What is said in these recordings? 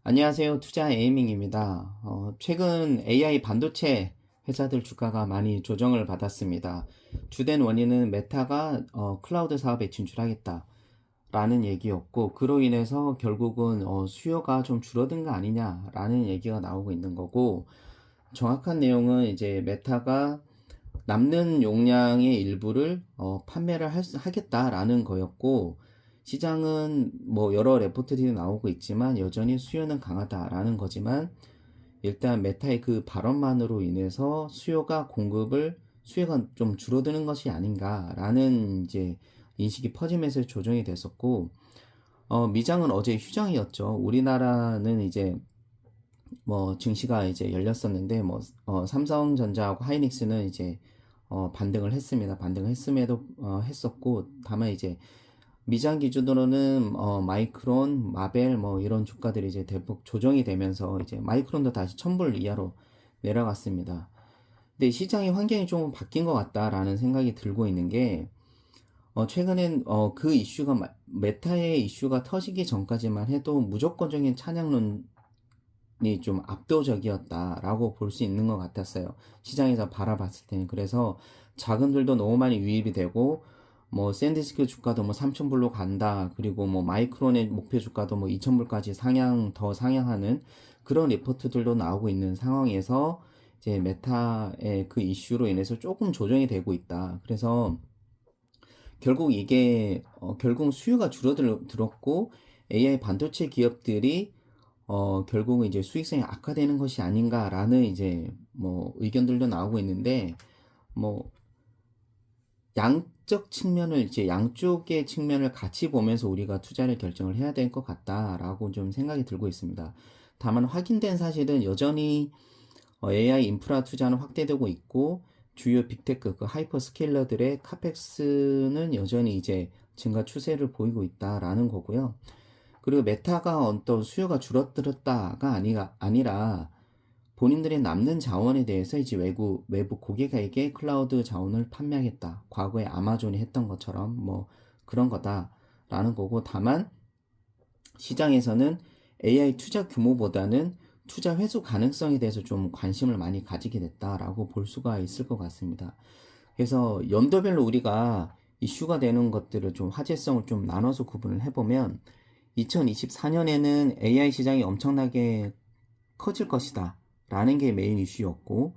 안녕하세요. 투자 에이밍입니다. 최근 AI 반도체 회사들 주가가 많이 조정을 받았습니다. 주된 원인은 메타가 클라우드 사업에 진출하겠다라는 얘기였고, 그로 인해서 결국은 수요가 좀 줄어든 거 아니냐라는 얘기가 나오고 있는 거고, 정확한 내용은 이제 메타가 남는 용량의 일부를 판매를 하겠다라는 거였고, 시장은 뭐 여러 레포트들이 나오고 있지만 여전히 수요는 강하다라는 거지만, 일단 메타의 그 발언만으로 인해서 수요가 좀 줄어드는 것이 아닌가라는 이제 인식이 퍼지면서 조정이 됐었고, 미장은 어제 휴장이었죠. 우리나라는 이제 뭐 증시가 이제 열렸었는데, 삼성전자하고 하이닉스는 이제 반등을 했습니다. 반등을 했음에도 했었고, 다만 이제 미장 기준으로는 마이크론, 마벨 뭐 이런 주가들이 이제 대폭 조정이 되면서 이제 마이크론도 다시 1000불 이하로 내려갔습니다. 근데 시장의 환경이 좀 바뀐 것 같다라는 생각이 들고 있는 게, 최근엔 그 메타의 이슈가 터지기 전까지만 해도 무조건적인 찬양론이 좀 압도적이었다라고 볼 수 있는 것 같았어요. 시장에서 바라봤을 때는. 그래서 자금들도 너무 많이 유입이 되고, 뭐 샌디스크 주가도 뭐 3,000불로 간다. 그리고 뭐 마이크론의 목표 주가도 뭐 2,000불까지 더 상향하는 그런 리포트들도 나오고 있는 상황에서 이제 메타의 그 이슈로 인해서 조금 조정이 되고 있다. 그래서 결국 수요가 줄어들었고, AI 반도체 기업들이 결국은 이제 수익성이 악화되는 것이 아닌가라는 이제 뭐 의견들도 나오고 있는데, 뭐 양쪽의 측면을 같이 보면서 우리가 투자를 결정을 해야 될 것 같다라고 좀 생각이 들고 있습니다. 다만 확인된 사실은 여전히 AI 인프라 투자는 확대되고 있고, 주요 빅테크 그 하이퍼스케일러들의 카펙스는 여전히 이제 증가 추세를 보이고 있다라는 거고요. 그리고 메타가 어떤 수요가 줄어들었다가 아니라 본인들의 남는 자원에 대해서 이제 외부 고객에게 클라우드 자원을 판매하겠다. 과거에 아마존이 했던 것처럼 뭐 그런 거다라는 거고, 다만 시장에서는 AI 투자 규모보다는 투자 회수 가능성에 대해서 좀 관심을 많이 가지게 됐다라고 볼 수가 있을 것 같습니다. 그래서 연도별로 우리가 이슈가 되는 것들을 좀 화제성을 좀 나눠서 구분을 해보면, 2024년에는 AI 시장이 엄청나게 커질 것이다 라는 게 메인 이슈였고,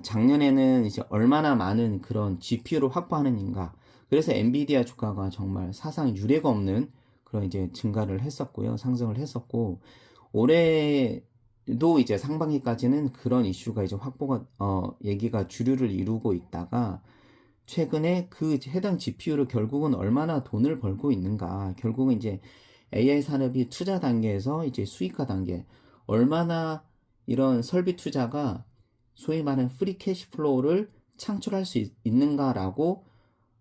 작년에는 이제 얼마나 많은 그런 GPU를 확보하는가. 그래서 엔비디아 주가가 정말 사상 유례가 없는 그런 이제 증가를 했었고요. 상승을 했었고, 올해도 이제 상반기까지는 그런 이슈가 이제 얘기가 주류를 이루고 있다가, 최근에 그 해당 GPU를 결국은 얼마나 돈을 벌고 있는가. 결국은 이제 AI 산업이 투자 단계에서 이제 수익화 단계, 얼마나 이런 설비 투자가 소위 말하는 프리 캐시플로우를 창출할 수 있는가라고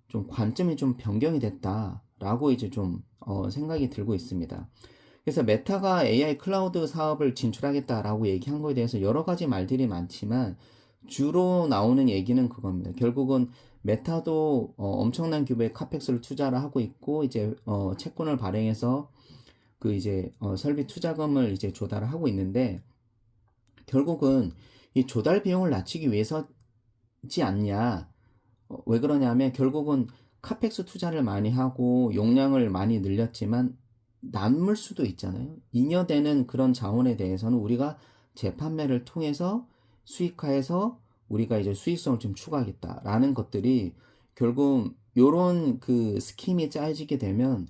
좀 관점이 좀 변경이 됐다라고 이제 좀 생각이 들고 있습니다. 그래서 메타가 AI 클라우드 사업을 진출하겠다라고 얘기한 거에 대해서 여러 가지 말들이 많지만, 주로 나오는 얘기는 그겁니다. 결국은 메타도 엄청난 규모의 카펙스를 투자를 하고 있고, 이제 채권을 발행해서 그 이제 설비 투자금을 이제 조달을 하고 있는데, 결국은 이 조달 비용을 낮추기 위해서지 않냐. 왜 그러냐면 결국은 카펙스 투자를 많이 하고 용량을 많이 늘렸지만 남을 수도 있잖아요. 잉여되는 그런 자원에 대해서는 우리가 재판매를 통해서 수익화해서 우리가 이제 수익성을 좀 추가하겠다라는 것들이, 결국 요런 그 스킴이 짜여지게 되면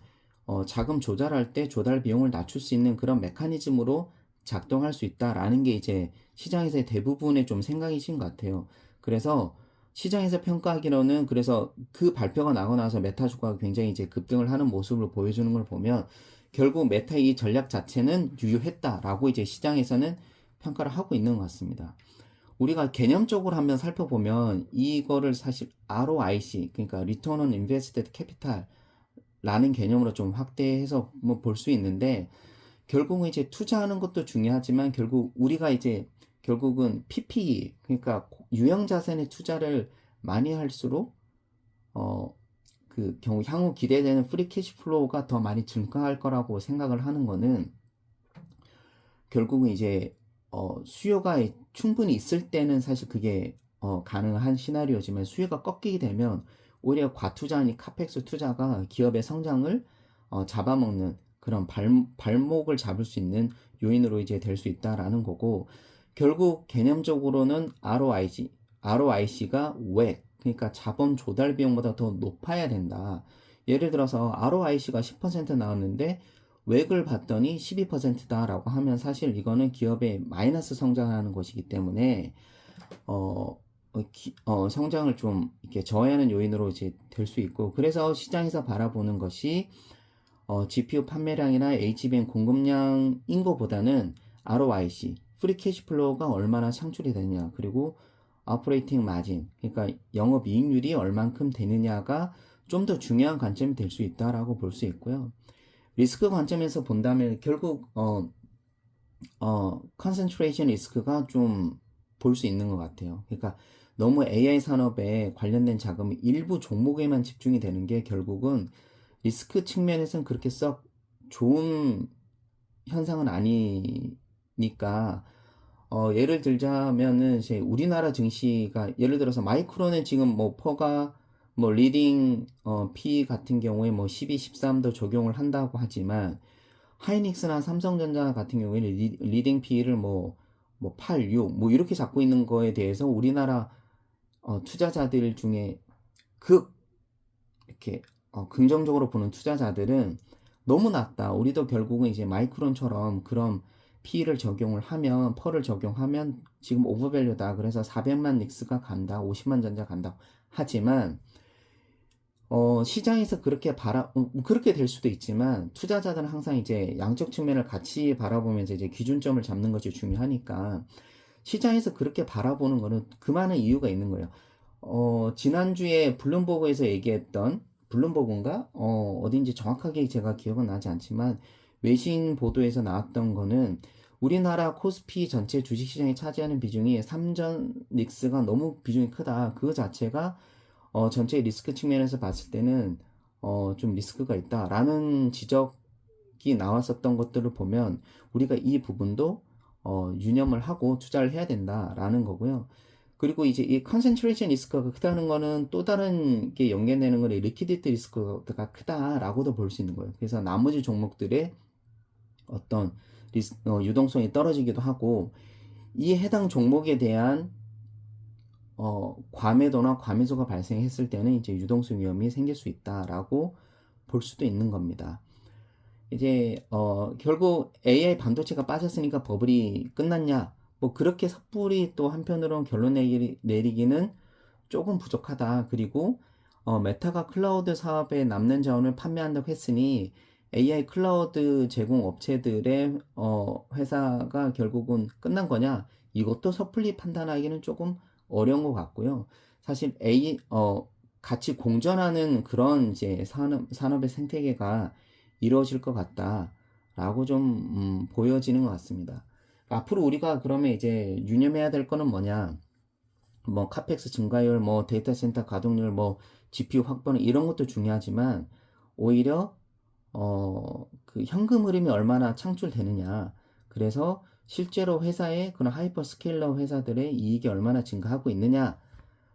자금 조달할 때 조달 비용을 낮출 수 있는 그런 메커니즘으로 작동할 수 있다라는 게 이제 시장에서의 대부분의 좀 생각이신 것 같아요. 그래서 시장에서 평가하기로는, 그래서 그 발표가 나고 나서 메타 주가가 굉장히 이제 급등을 하는 모습을 보여주는 걸 보면, 결국 메타의 이 전략 자체는 유효했다라고 이제 시장에서는 평가를 하고 있는 것 같습니다. 우리가 개념적으로 한번 살펴보면 이거를 사실 ROIC, 그러니까 Return on Invested Capital라는 개념으로 좀 확대해서 뭐 볼 수 있는데, 결국은 이제 투자하는 것도 중요하지만 결국 우리가 이제 결국은 PPE, 그러니까 유형 자산에 투자를 많이 할수록 그 경우 향후 기대되는 프리 캐시 플로우가 더 많이 증가할 거라고 생각을 하는 거는, 결국은 이제 수요가 충분히 있을 때는 사실 그게 가능한 시나리오지만 수요가 꺾이게 되면 오히려 과투자 아닌 카펙스 투자가 기업의 성장을 잡아먹는 그런 발목을 잡을 수 있는 요인으로 이제 될 수 있다라는 거고, 결국 개념적으로는 ROIC가 왜, 그러니까 자본 조달 비용보다 더 높아야 된다. 예를 들어서 ROIC가 10% 나왔는데 웩을 봤더니 12%다라고 하면 사실 이거는 기업의 마이너스 성장하는 것이기 때문에 성장을 좀 이렇게 저해하는 요인으로 이제 될 수 있고, 그래서 시장에서 바라보는 것이 GPU 판매량이나 HBM 공급량인 것보다는 ROIC, 프리 캐시플로우가 얼마나 창출이 되느냐, 그리고 오퍼레이팅 마진, 그러니까 영업이익률이 얼만큼 되느냐가 좀 더 중요한 관점이 될 수 있다라고 볼 수 있고요. 리스크 관점에서 본다면 결국 컨센트레이션 리스크가 좀 볼 수 있는 것 같아요. 그러니까 너무 AI 산업에 관련된 자금이 일부 종목에만 집중이 되는 게 결국은 리스크 측면에서는 그렇게 썩 좋은 현상은 아니니까, 예를 들자면은 이제 우리나라 증시가 예를 들어서 마이크론은 지금 뭐 퍼가 뭐 리딩 P 같은 경우에 뭐 12, 13도 적용을 한다고 하지만 하이닉스나 삼성전자 같은 경우에는 리딩 P를 뭐 8, 6 뭐 이렇게 잡고 있는 거에 대해서 우리나라 투자자들 중에 이렇게 긍정적으로 보는 투자자들은 너무 낮다. 우리도 결국은 이제 마이크론처럼 그런 P를 적용을 하면, 펄을 적용하면 지금 오버밸류다. 그래서 400만 닉스가 간다. 50만 전자 간다. 하지만 시장에서 그렇게 될 수도 있지만 투자자들은 항상 이제 양적 측면을 같이 바라보면서 이제 기준점을 잡는 것이 중요하니까, 시장에서 그렇게 바라보는 거는 그 많은 이유가 있는 거예요. 지난주에 블룸버그에서 얘기했던, 블룸버그인가? 어딘지 정확하게 제가 기억은 나지 않지만 외신 보도에서 나왔던 거는 우리나라 코스피 전체 주식시장이 차지하는 비중이 삼전 닉스가 너무 비중이 크다. 그거 자체가 전체 리스크 측면에서 봤을 때는 좀 리스크가 있다라는 지적이 나왔었던 것들을 보면 우리가 이 부분도 유념을 하고 투자를 해야 된다라는 거고요. 그리고 이제 이 컨센트레이션 리스크가 크다는 거는 또 다른 게 연계되는 거는 리퀴디티 리스크가 크다라고도 볼 수 있는 거예요. 그래서 나머지 종목들의 어떤 유동성이 떨어지기도 하고, 이 해당 종목에 대한 과매도나 과매수가 발생했을 때는 이제 유동성 위험이 생길 수 있다라고 볼 수도 있는 겁니다. 이제 결국 AI 반도체가 빠졌으니까 버블이 끝났냐? 뭐 그렇게 섣불리 또 한편으로는 결론 내리기는 조금 부족하다. 그리고 메타가 클라우드 사업에 남는 자원을 판매한다고 했으니 AI 클라우드 제공 업체들의 회사가 결국은 끝난 거냐? 이것도 섣불리 판단하기는 조금 어려운 것 같고요. 사실 같이 공존하는 그런 이제 산업의 생태계가 이루어질 것 같다라고 좀 보여지는 것 같습니다. 앞으로 우리가 그러면 이제 유념해야 될 거는 뭐냐? 뭐 카펙스 증가율, 뭐 데이터 센터 가동률, 뭐 GPU 확보는 이런 것도 중요하지만 오히려 그 현금 흐름이 얼마나 창출되느냐. 그래서 실제로 회사의 그런 하이퍼 스케일러 회사들의 이익이 얼마나 증가하고 있느냐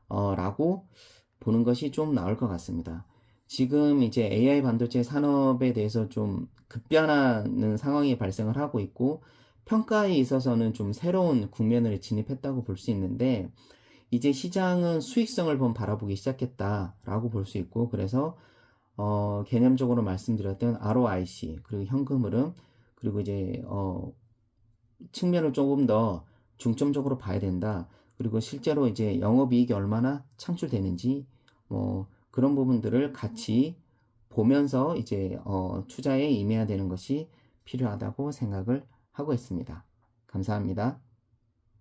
라고 보는 것이 좀 나을 것 같습니다. 지금 이제 AI 반도체 산업에 대해서 좀 급변하는 상황이 발생을 하고 있고, 평가에 있어서는 좀 새로운 국면을 진입했다고 볼 수 있는데, 이제 시장은 수익성을 바라보기 시작했다라고 볼 수 있고, 그래서 개념적으로 말씀드렸던 ROIC, 그리고 현금 흐름, 그리고 이제 측면을 조금 더 중점적으로 봐야 된다. 그리고 실제로 이제 영업이익이 얼마나 창출되는지 뭐 그런 부분들을 같이 보면서 이제 투자에 임해야 되는 것이 필요하다고 생각을 하고 있습니다. 감사합니다.